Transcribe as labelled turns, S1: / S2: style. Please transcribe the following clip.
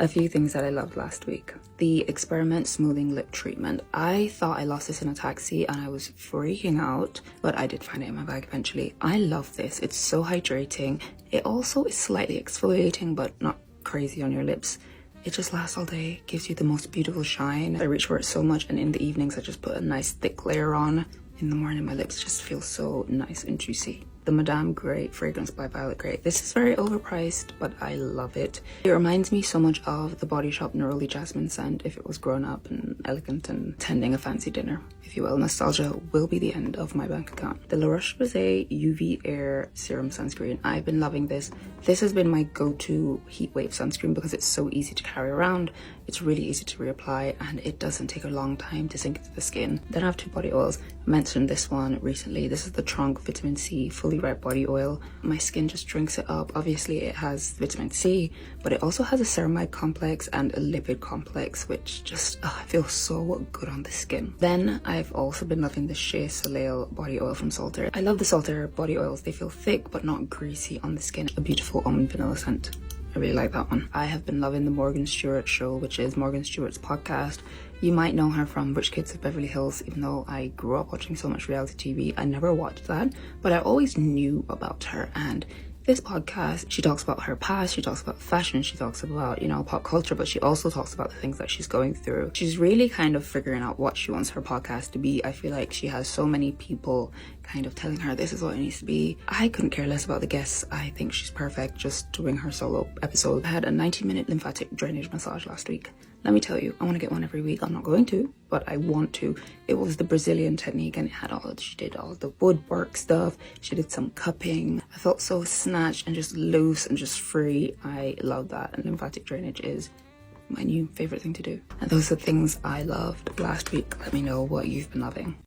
S1: A few things that I loved last week. The Experiment Smoothing Lip Treatment. I thought I lost this in a taxi and I was freaking out, but I did find it in my bag eventually. I love this. It's so hydrating. It also is slightly exfoliating, but not crazy on your lips. It just lasts all day, gives you the most beautiful shine. I reach for it so much, and in the evenings I just put a nice thick layer on. In the morning my lips just feel so nice and juicy. The Madame Grey fragrance by Violet Grey. This is very overpriced, but I love it. It reminds me so much of the Body Shop Neroli Jasmine scent if it was grown up and elegant and attending a fancy dinner, if you will. Nostalgia will be the end of my bank account. The La Roche-Posay UV Air Serum Sunscreen. I've been loving this. This has been my go-to heat wave sunscreen because it's so easy to carry around. It's really easy to reapply and it doesn't take a long time to sink into the skin. Then I have 2 body oils. I mentioned this one recently. This is the Trunk Vitamin C Fully Red Body Oil. My skin just drinks it up. Obviously it has vitamin C, but it also has a ceramide complex and a lipid complex, which just feels so good on the skin. Then I've also been loving the Shea Soleil body oil from Salter. I love the Salter body oils. They feel thick but not greasy on the skin. A beautiful almond vanilla scent. I really like that one. I have been loving the Morgan Stewart Show, which is Morgan Stewart's podcast. You might know her from Rich Kids of Beverly Hills. Even though I grew up watching so much reality TV, I never watched that, but I always knew about her. And this podcast, she talks about her past, she talks about fashion, she talks about, you know, pop culture, but she also talks about the things that she's going through. She's really kind of figuring out what she wants her podcast to be. I feel like she has so many people kind of telling her this is what it needs to be. I couldn't care less about the guests. I think she's perfect just doing her solo episode. I had a 90-minute lymphatic drainage massage last week. Let me tell you, I want to get one every week. I'm not going to, but I want to. It was the Brazilian technique and it had she did all the woodwork stuff. She did some cupping. I felt so snatched and just loose and just free. I love that. And lymphatic drainage is my new favorite thing to do. And those are the things I loved last week. Let me know what you've been loving.